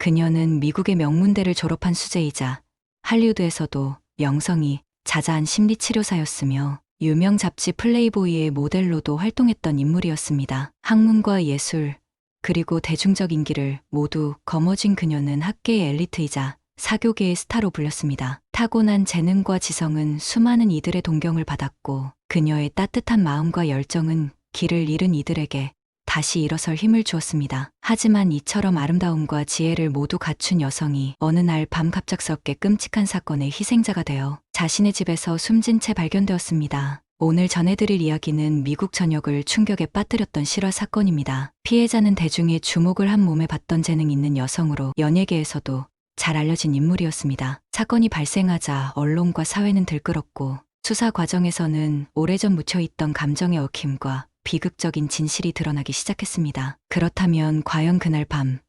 그녀는 미국의 명문대를 졸업한 수재이자 할리우드에서도 명성이 자자한 심리치료사였으며 유명 잡지 플레이보이의 모델로도 활동했던 인물이었습니다. 학문과 예술, 그리고 대중적 인기를 모두 거머쥔 그녀는 학계의 엘리트이자 사교계의 스타로 불렸습니다. 타고난 재능과 지성은 수많은 이들의 동경을 받았고 그녀의 따뜻한 마음과 열정은 길을 잃은 이들에게 다시 일어설 힘을 주었습니다. 하지만 이처럼 아름다움과 지혜를 모두 갖춘 여성이 어느 날 밤 갑작스럽게 끔찍한 사건의 희생자가 되어 자신의 집에서 숨진 채 발견되었습니다. 오늘 전해드릴 이야기는 미국 전역을 충격에 빠뜨렸던 실화 사건입니다. 피해자는 대중의 주목을 한 몸에 받던 재능 있는 여성으로 연예계에서도 잘 알려진 인물이었습니다. 사건이 발생하자 언론과 사회는 들끓었고 수사 과정에서는 오래전 묻혀있던 감정의 얽힘과 비극적인 진실이 드러나기 시작했습니다. 그렇다면 과연 그날 밤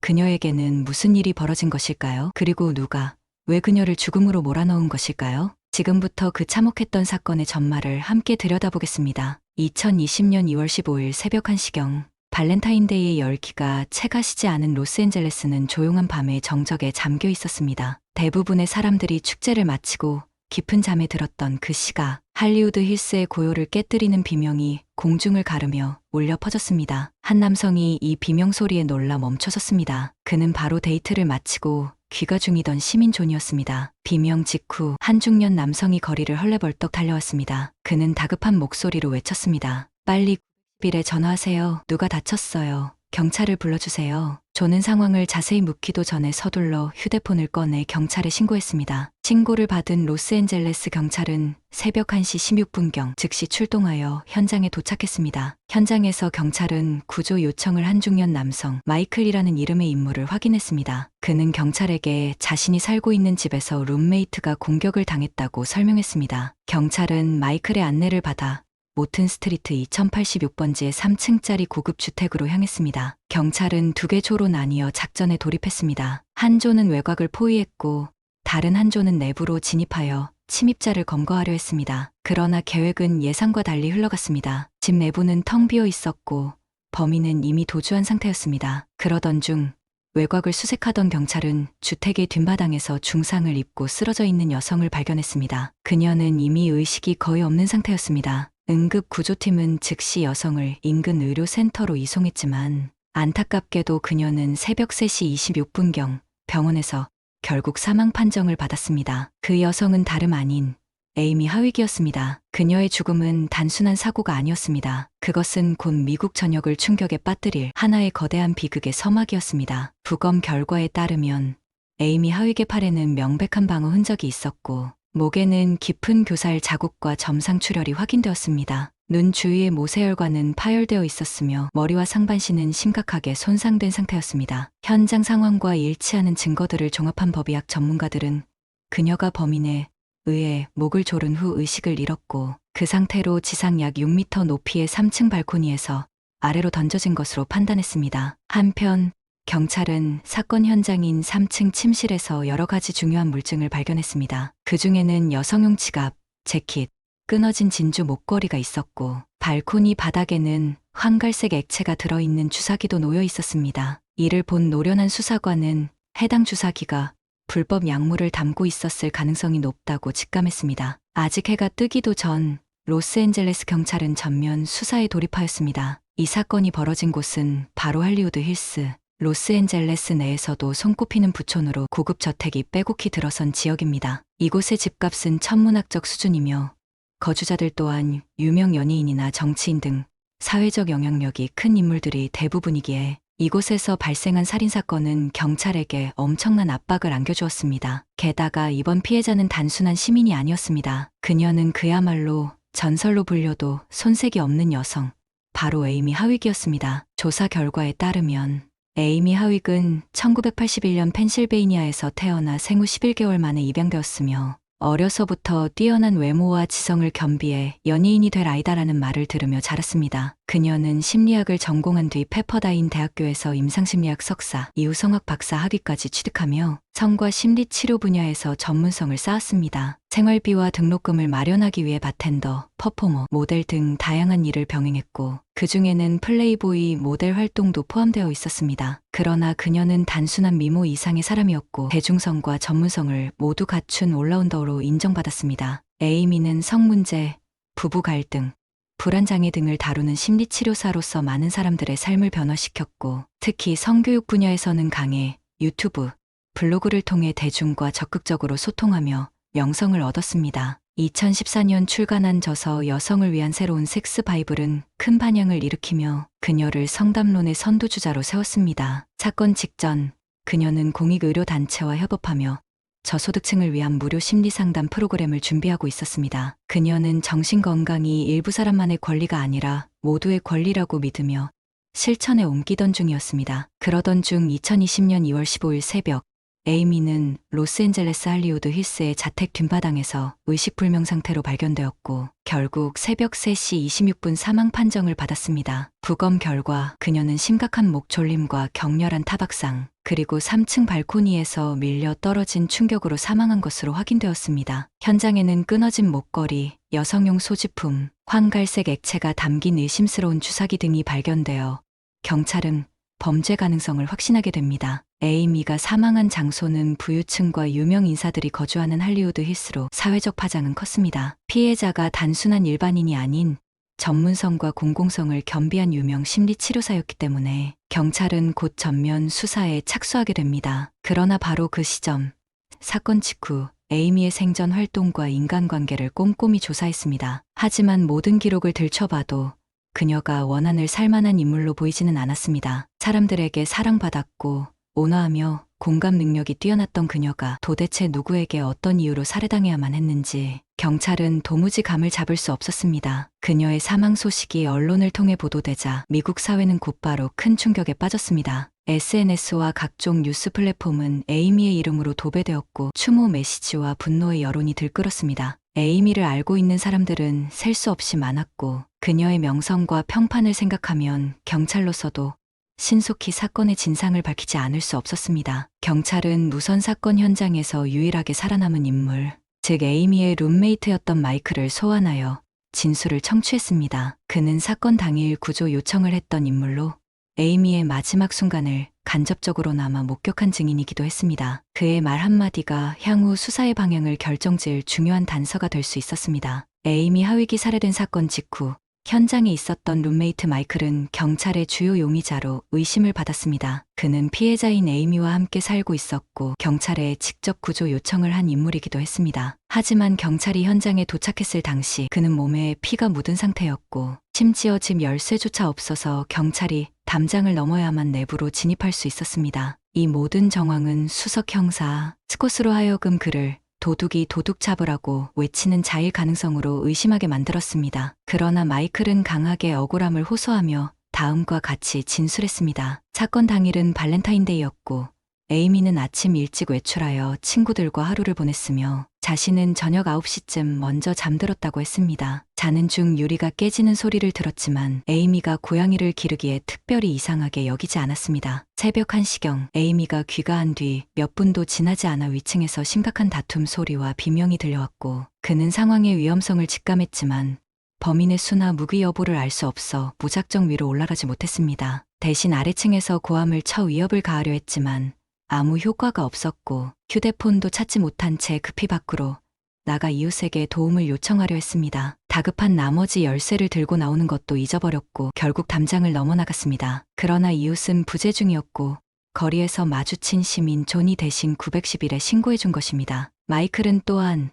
그녀에게는 무슨 일이 벌어진 것일까요? 그리고 누가 왜 그녀를 죽음으로 몰아넣은 것일까요? 지금부터 그 참혹했던 사건의 전말을 함께 들여다보겠습니다. 2020년 2월 15일 새벽 1시경 발렌타인데이의 열기가 채 가시지 않은 로스앤젤레스는 조용한 밤의 정적에 잠겨 있었습니다. 대부분의 사람들이 축제를 마치고 깊은 잠에 들었던 그 시각, 할리우드 힐스의 고요를 깨뜨리는 비명이 공중을 가르며 울려 퍼졌습니다. 한 남성이 이 비명 소리에 놀라 멈춰섰습니다. 그는 바로 데이트를 마치고 귀가 중이던 시민 존이었습니다. 비명 직후 한 중년 남성이 거리를 헐레벌떡 달려왔습니다. 그는 다급한 목소리로 외쳤습니다. 빨리 911에 전화하세요. 누가 다쳤어요. 경찰을 불러주세요. 존은 상황을 자세히 묻기도 전에 서둘러 휴대폰을 꺼내 경찰에 신고했습니다. 신고를 받은 로스앤젤레스 경찰은 새벽 1시 16분경 즉시 출동하여 현장에 도착했습니다. 현장에서 경찰은 구조 요청을 한 중년 남성 마이클이라는 이름의 인물을 확인했습니다. 그는 경찰에게 자신이 살고 있는 집에서 룸메이트가 공격을 당했다고 설명했습니다. 경찰은 마이클의 안내를 받아 모튼 스트리트 2086번지의 3층짜리 고급 주택으로 향했습니다. 경찰은 두 개 조로 나뉘어 작전에 돌입했습니다. 한 조는 외곽을 포위했고 다른 한 조는 내부로 진입하여 침입자를 검거하려 했습니다. 그러나 계획은 예상과 달리 흘러갔습니다. 집 내부는 텅 비어 있었고 범인은 이미 도주한 상태였습니다. 그러던 중 외곽을 수색하던 경찰은 주택의 뒷마당에서 중상을 입고 쓰러져 있는 여성을 발견했습니다. 그녀는 이미 의식이 거의 없는 상태였습니다. 응급구조팀은 즉시 여성을 인근 의료센터로 이송했지만 안타깝게도 그녀는 새벽 3시 26분경 병원에서 결국 사망 판정을 받았습니다. 그 여성은 다름 아닌 에이미 하윅이었습니다. 그녀의 죽음은 단순한 사고가 아니었습니다. 그것은 곧 미국 전역을 충격에 빠뜨릴 하나의 거대한 비극의 서막이었습니다. 부검 결과에 따르면 에이미 하윅의 팔에는 명백한 방어 흔적이 있었고 목에는 깊은 교살 자국과 점상 출혈이 확인되었습니다. 눈 주위의 모세혈관은 파열되어 있었으며 머리와 상반신은 심각하게 손상된 상태였습니다. 현장 상황과 일치하는 증거들을 종합한 법의학 전문가들은 그녀가 범인에 의해 목을 조른 후 의식을 잃었고 그 상태로 지상 약 6m 높이의 3층 발코니에서 아래로 던져진 것으로 판단했습니다. 한편 경찰은 사건 현장인 3층 침실에서 여러 가지 중요한 물증을 발견했습니다. 그 중에는 여성용 지갑, 재킷, 끊어진 진주 목걸이가 있었고 발코니 바닥에는 황갈색 액체가 들어있는 주사기도 놓여 있었습니다. 이를 본 노련한 수사관은 해당 주사기가 불법 약물을 담고 있었을 가능성이 높다고 직감했습니다. 아직 해가 뜨기도 전 로스앤젤레스 경찰은 전면 수사에 돌입하였습니다. 이 사건이 벌어진 곳은 바로 할리우드 힐스. 로스앤젤레스 내에서도 손꼽히는 부촌으로 고급 저택이 빼곡히 들어선 지역입니다. 이곳의 집값은 천문학적 수준이며 거주자들 또한 유명 연예인이나 정치인 등 사회적 영향력이 큰 인물들이 대부분이기에 이곳에서 발생한 살인사건은 경찰에게 엄청난 압박을 안겨주었습니다. 게다가 이번 피해자는 단순한 시민이 아니었습니다. 그녀는 그야말로 전설로 불려도 손색이 없는 여성, 바로 에이미 하윅이었습니다. 조사 결과에 따르면 에이미 하윅은 1981년 펜실베이니아에서 태어나 생후 11개월 만에 입양되었으며 어려서부터 뛰어난 외모와 지성을 겸비해 연예인이 될 아이다라는 말을 들으며 자랐습니다. 그녀는 심리학을 전공한 뒤 페퍼다인 대학교에서 임상심리학 석사, 이후 성악 박사 학위까지 취득하며 성과 심리치료 분야에서 전문성을 쌓았습니다. 생활비와 등록금을 마련하기 위해 바텐더, 퍼포머, 모델 등 다양한 일을 병행했고 그 중에는 플레이보이 모델 활동도 포함되어 있었습니다. 그러나 그녀는 단순한 미모 이상의 사람이었고 대중성과 전문성을 모두 갖춘 올라운더로 인정받았습니다. 에이미는 성문제, 부부 갈등, 불안장애 등을 다루는 심리치료사로서 많은 사람들의 삶을 변화시켰고 특히 성교육 분야에서는 강해 유튜브, 블로그를 통해 대중과 적극적으로 소통하며 명성을 얻었습니다. 2014년 출간한 저서 여성을 위한 새로운 섹스 바이블은 큰 반향을 일으키며 그녀를 성담론의 선두주자로 세웠습니다. 사건 직전 그녀는 공익의료단체와 협업하며 저소득층을 위한 무료 심리상담 프로그램을 준비하고 있었습니다. 그녀는 정신건강이 일부 사람만의 권리가 아니라 모두의 권리라고 믿으며 실천에 옮기던 중이었습니다. 그러던 중 2020년 2월 15일 새벽 에이미는 로스앤젤레스 할리우드 힐스의 자택 뒷마당에서 의식불명 상태로 발견되었고 결국 새벽 3시 26분 사망 판정을 받았습니다. 부검 결과 그녀는 심각한 목 졸림과 격렬한 타박상 그리고 3층 발코니에서 밀려 떨어진 충격으로 사망한 것으로 확인되었습니다. 현장에는 끊어진 목걸이, 여성용 소지품, 황갈색 액체가 담긴 의심스러운 주사기 등이 발견되어 경찰은 범죄 가능성을 확신하게 됩니다. 에이미가 사망한 장소는 부유층과 유명 인사들이 거주하는 할리우드 힐스로 사회적 파장은 컸습니다. 피해자가 단순한 일반인이 아닌 전문성과 공공성을 겸비한 유명 심리치료사였기 때문에 경찰은 곧 전면 수사에 착수하게 됩니다. 그러나 바로 그 시점, 사건 직후 에이미의 생전 활동과 인간관계를 꼼꼼히 조사했습니다. 하지만 모든 기록을 들춰봐도 그녀가 원한을 살만한 인물로 보이지는 않았습니다. 사람들에게 사랑받았고 온화하며 공감 능력이 뛰어났던 그녀가 도대체 누구에게 어떤 이유로 살해당해야만 했는지 경찰은 도무지 감을 잡을 수 없었습니다. 그녀의 사망 소식이 언론을 통해 보도되자 미국 사회는 곧바로 큰 충격에 빠졌습니다. SNS와 각종 뉴스 플랫폼은 에이미의 이름으로 도배되었고 추모 메시지와 분노의 여론이 들끓었습니다. 에이미를 알고 있는 사람들은 셀 수 없이 많았고 그녀의 명성과 평판을 생각하면 경찰로서도 신속히 사건의 진상을 밝히지 않을 수 없었습니다. 경찰은 우선 사건 현장에서 유일하게 살아남은 인물, 즉 에이미의 룸메이트였던 마이클을 소환하여 진술을 청취했습니다. 그는 사건 당일 구조 요청을 했던 인물로 에이미의 마지막 순간을 간접적으로나마 목격한 증인이기도 했습니다. 그의 말 한마디가 향후 수사의 방향을 결정지을 중요한 단서가 될 수 있었습니다. 에이미 하윅이 살해된 사건 직후 현장에 있었던 룸메이트 마이클은 경찰의 주요 용의자로 의심을 받았습니다. 그는 피해자인 에이미와 함께 살고 있었고 경찰에 직접 구조 요청을 한 인물이기도 했습니다. 하지만 경찰이 현장에 도착했을 당시 그는 몸에 피가 묻은 상태였고 심지어 집 열쇠조차 없어서 경찰이 담장을 넘어야만 내부로 진입할 수 있었습니다. 이 모든 정황은 수석 형사 스콧으로 하여금 그를 도둑이 도둑 잡으라고 외치는 자일 가능성으로 의심하게 만들었습니다. 그러나 마이클은 강하게 억울함을 호소하며 다음과 같이 진술했습니다. 사건 당일은 발렌타인데이였고 에이미는 아침 일찍 외출하여 친구들과 하루를 보냈으며 자신은 저녁 9시쯤 먼저 잠들었다고 했습니다. 자는 중 유리가 깨지는 소리를 들었지만 에이미가 고양이를 기르기에 특별히 이상하게 여기지 않았습니다. 새벽 1시경 에이미가 귀가한 뒤 몇 분도 지나지 않아 위층에서 심각한 다툼 소리와 비명이 들려왔고 그는 상황의 위험성을 직감했지만 범인의 수나 무기 여부를 알 수 없어 무작정 위로 올라가지 못했습니다. 대신 아래층에서 고함을 쳐 위협을 가하려 했지만 아무 효과가 없었고 휴대폰도 찾지 못한 채 급히 밖으로 나가 이웃에게 도움을 요청하려 했습니다. 다급한 나머지 열쇠를 들고 나오는 것도 잊어버렸고 결국 담장을 넘어나갔습니다. 그러나 이웃은 부재 중이었고 거리에서 마주친 시민 존이 대신 911에 신고해 준 것입니다. 마이클은 또한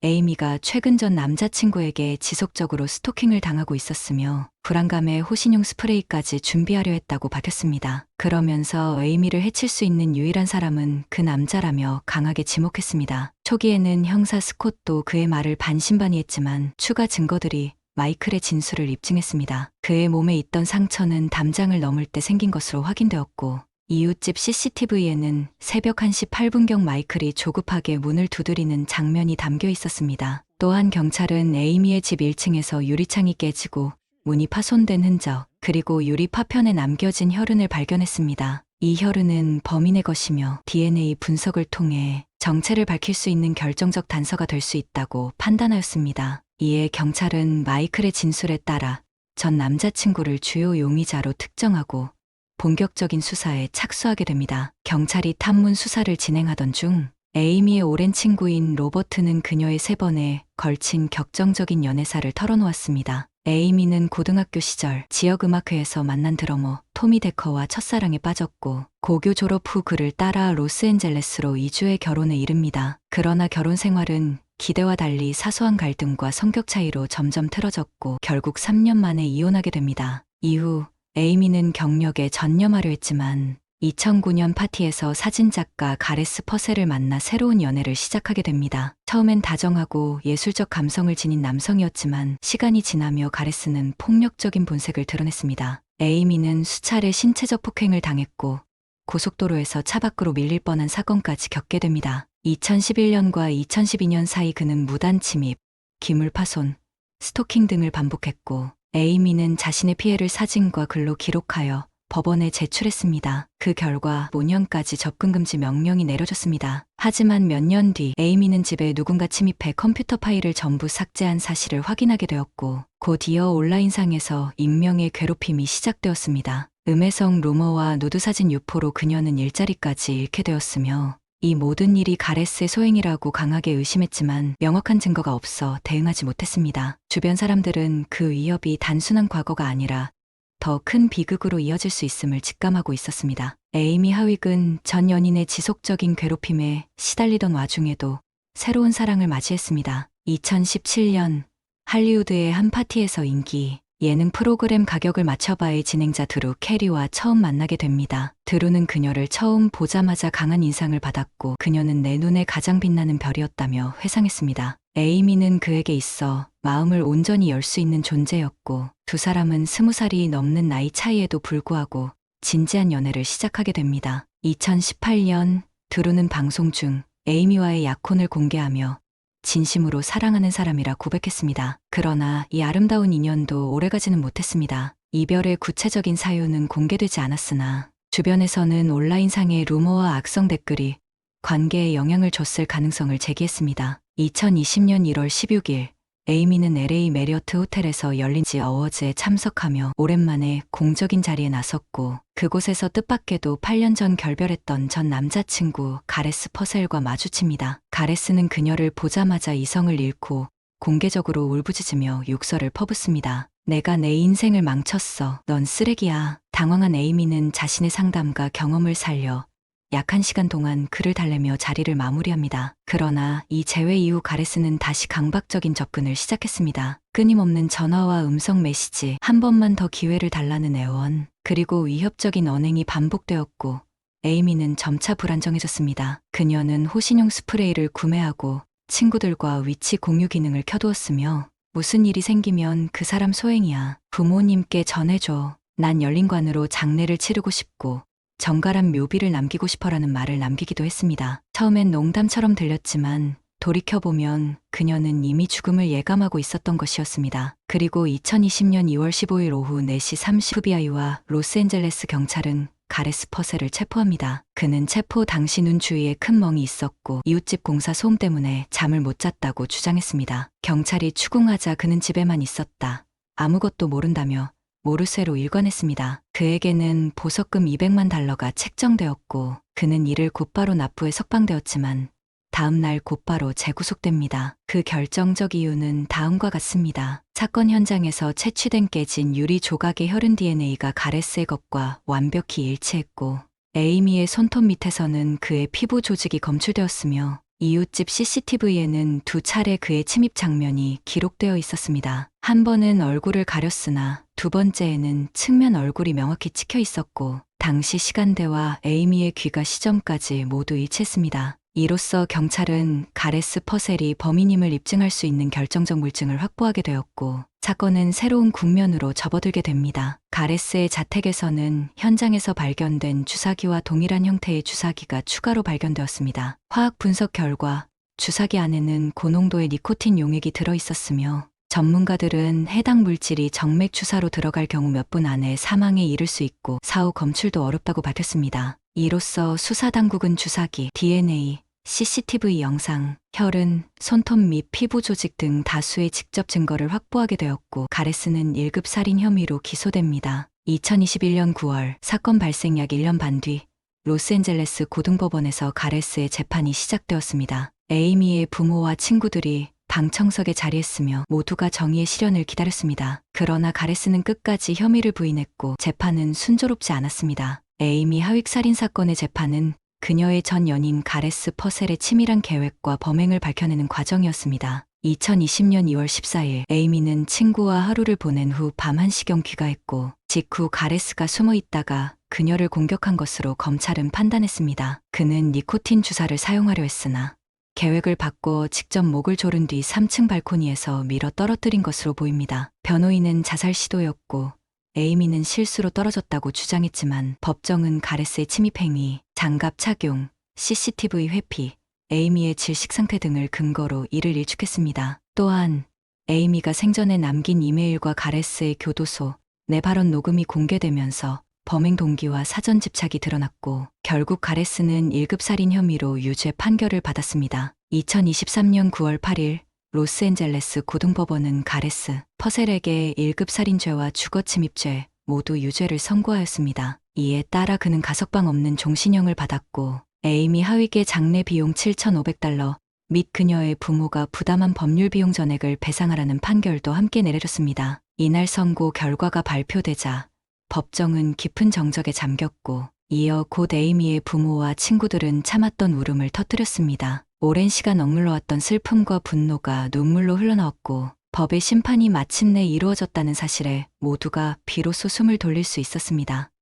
에이미가 최근 전 남자친구에게 지속적으로 스토킹을 당하고 있었으며 불안감에 호신용 스프레이까지 준비하려 했다고 밝혔습니다. 그러면서 에이미를 해칠 수 있는 유일한 사람은 그 남자라며 강하게 지목했습니다. 초기에는 형사 스콧도 그의 말을 반신반의했지만 추가 증거들이 마이클의 진술을 입증했습니다. 그의 몸에 있던 상처는 담장을 넘을 때 생긴 것으로 확인되었고 이웃집 CCTV에는 새벽 1시 8분경 마이클이 조급하게 문을 두드리는 장면이 담겨 있었습니다. 또한 경찰은 에이미의 집 1층에서 유리창이 깨지고 문이 파손된 흔적, 그리고 유리 파편에 남겨진 혈흔을 발견했습니다. 이 혈흔은 범인의 것이며 DNA 분석을 통해 정체를 밝힐 수 있는 결정적 단서가 될 수 있다고 판단하였습니다. 이에 경찰은 마이클의 진술에 따라 전 남자친구를 주요 용의자로 특정하고 본격적인 수사에 착수하게 됩니다. 경찰이 탐문 수사를 진행하던 중 에이미의 오랜 친구인 로버트는 그녀의 3번에 걸친 격정적인 연애사를 털어놓았습니다. 에이미는 고등학교 시절 지역음악회에서 만난 드러머 토미 데커와 첫사랑에 빠졌고 고교 졸업 후 그를 따라 로스앤젤레스로 이주해 결혼에 이릅니다. 그러나 결혼 생활은 기대와 달리 사소한 갈등과 성격 차이로 점점 틀어졌고 결국 3년 만에 이혼하게 됩니다. 이후 에이미는 경력에 전념하려 했지만 2009년 파티에서 사진작가 가레스 퍼셀을 만나 새로운 연애를 시작하게 됩니다. 처음엔 다정하고 예술적 감성을 지닌 남성이었지만 시간이 지나며 가레스는 폭력적인 본색을 드러냈습니다. 에이미는 수차례 신체적 폭행을 당했고 고속도로에서 차 밖으로 밀릴 뻔한 사건까지 겪게 됩니다. 2011년과 2012년 사이 그는 무단 침입, 기물 파손, 스토킹 등을 반복했고 에이미는 자신의 피해를 사진과 글로 기록하여 법원에 제출했습니다. 그 결과 5년까지 접근금지 명령이 내려졌습니다. 하지만 몇 년 뒤 에이미는 집에 누군가 침입해 컴퓨터 파일을 전부 삭제한 사실을 확인하게 되었고 곧이어 온라인상에서 익명의 괴롭힘이 시작되었습니다. 음해성 루머와 누드사진 유포로 그녀는 일자리까지 잃게 되었으며 이 모든 일이 가레스의 소행이라고 강하게 의심했지만 명확한 증거가 없어 대응하지 못했습니다. 주변 사람들은 그 위협이 단순한 과거가 아니라 더 큰 비극으로 이어질 수 있음을 직감하고 있었습니다. 에이미 하윅은 전 연인의 지속적인 괴롭힘에 시달리던 와중에도 새로운 사랑을 맞이했습니다. 2017년 할리우드의 한 파티에서 인기 예능 프로그램 가격을 맞춰봐의 진행자 드루 캐리와 처음 만나게 됩니다. 드루는 그녀를 처음 보자마자 강한 인상을 받았고 그녀는 내 눈에 가장 빛나는 별이었다며 회상했습니다. 에이미는 그에게 있어 마음을 온전히 열 수 있는 존재였고 두 사람은 20살이 넘는 나이 차이에도 불구하고 진지한 연애를 시작하게 됩니다. 2018년 드루는 방송 중 에이미와의 약혼을 공개하며 진심으로 사랑하는 사람이라 고백했습니다. 그러나 이 아름다운 인연도 오래가지는 못했습니다. 이별의 구체적인 사유는 공개되지 않았으나 주변에서는 온라인상의 루머와 악성 댓글이 관계에 영향을 줬을 가능성을 제기했습니다. 2020년 1월 16일 에이미는 LA 메리어트 호텔에서 열린 지 어워즈에 참석하며 오랜만에 공적인 자리에 나섰고 그곳에서 뜻밖에도 8년 전 결별했던 전 남자친구 가레스 퍼셀과 마주칩니다. 가레스는 그녀를 보자마자 이성을 잃고 공개적으로 울부짖으며 욕설을 퍼붓습니다. 내가 내 인생을 망쳤어. 넌 쓰레기야. 당황한 에이미는 자신의 상담과 경험을 살려 약 1시간 동안 그를 달래며 자리를 마무리합니다. 그러나 이 재회 이후 가레스는 다시 강박적인 접근을 시작했습니다. 끊임없는 전화와 음성 메시지, 한 번만 더 기회를 달라는 애원, 그리고 위협적인 언행이 반복되었고 에이미는 점차 불안정해졌습니다. 그녀는 호신용 스프레이를 구매하고 친구들과 위치 공유 기능을 켜두었으며 무슨 일이 생기면 그 사람 소행이야. 부모님께 전해줘. 난 열린관으로 장례를 치르고 싶고 정갈한 묘비를 남기고 싶어라는 말을 남기기도 했습니다. 처음엔 농담처럼 들렸지만 돌이켜보면 그녀는 이미 죽음을 예감하고 있었던 것이었습니다. 그리고 2020년 2월 15일 오후 4시 30분 FBI와 로스앤젤레스 경찰은 가레스 퍼셀을 체포합니다. 그는 체포 당시 눈 주위에 큰 멍이 있었고 이웃집 공사 소음 때문에 잠을 못 잤다고 주장했습니다. 경찰이 추궁하자 그는 집에만 있었다. 아무것도 모른다며 모르쇠로 일관했습니다. 그에게는 보석금 200만 달러가 책정되었고 그는 이를 곧바로 납부해 석방되었지만 다음 날 곧바로 재구속됩니다. 그 결정적 이유는 다음과 같습니다. 사건 현장에서 채취된 깨진 유리 조각의 혈흔 DNA가 가레스의 것과 완벽히 일치했고 에이미의 손톱 밑에서는 그의 피부 조직이 검출되었으며 이웃집 CCTV에는 2차례 그의 침입 장면이 기록되어 있었습니다. 한 번은 얼굴을 가렸으나 두 번째에는 측면 얼굴이 명확히 찍혀 있었고 당시 시간대와 에이미의 귀가 시점까지 모두 일치했습니다. 이로써 경찰은 가레스 퍼셀이 범인임을 입증할 수 있는 결정적 물증을 확보하게 되었고 사건은 새로운 국면으로 접어들게 됩니다. 가레스의 자택에서는 현장에서 발견된 주사기와 동일한 형태의 주사기가 추가로 발견되었습니다. 화학 분석 결과 주사기 안에는 고농도의 니코틴 용액이 들어 있었으며 전문가들은 해당 물질이 정맥 주사로 들어갈 경우 몇 분 안에 사망에 이를 수 있고 사후 검출도 어렵다고 밝혔습니다. 이로써 수사당국은 주사기, DNA, CCTV 영상, 혈흔, 손톱 및 피부 조직 등 다수의 직접 증거를 확보하게 되었고 가레스는 1급 살인 혐의로 기소됩니다. 2021년 9월 사건 발생 약 1년 반 뒤 로스앤젤레스 고등법원에서 가레스의 재판이 시작되었습니다. 에이미의 부모와 친구들이 방청석에 자리했으며 모두가 정의의 실현을 기다렸습니다. 그러나 가레스는 끝까지 혐의를 부인했고 재판은 순조롭지 않았습니다. 에이미 하윅살인 사건의 재판은 그녀의 전 연인 가레스 퍼셀의 치밀한 계획과 범행을 밝혀내는 과정이었습니다. 2020년 2월 14일 에이미는 친구와 하루를 보낸 후 밤 1시경 귀가했고 직후 가레스가 숨어 있다가 그녀를 공격한 것으로 검찰은 판단했습니다. 그는 니코틴 주사를 사용하려 했으나 계획을 바꿔 직접 목을 조른 뒤 3층 발코니에서 밀어 떨어뜨린 것으로 보입니다. 변호인은 자살 시도였고 에이미는 실수로 떨어졌다고 주장했지만 법정은 가레스의 침입행위, 장갑 착용, CCTV 회피, 에이미의 질식 상태 등을 근거로 이를 일축했습니다. 또한 에이미가 생전에 남긴 이메일과 가레스의 교도소, 내 발언 녹음이 공개되면서 범행 동기와 사전 집착이 드러났고 결국 가레스는 1급 살인 혐의로 유죄 판결을 받았습니다. 2023년 9월 8일 로스앤젤레스 고등법원은 가레스, 퍼셀에게 1급 살인죄와 주거침입죄 모두 유죄를 선고하였습니다. 이에 따라 그는 가석방 없는 종신형을 받았고 에이미 하윅의 장례 비용 7,500달러 및 그녀의 부모가 부담한 법률 비용 전액을 배상하라는 판결도 함께 내려졌습니다. 이날 선고 결과가 발표되자 법정은 깊은 정적에 잠겼고 이어 곧 에이미의 부모와 친구들은 참았던 울음을 터뜨렸습니다. 오랜 시간 억눌러왔던 슬픔과 분노가 눈물로 흘러나왔고 법의 심판이 마침내 이루어졌다는 사실에 모두가 비로소 숨을 돌릴 수 있었습니다.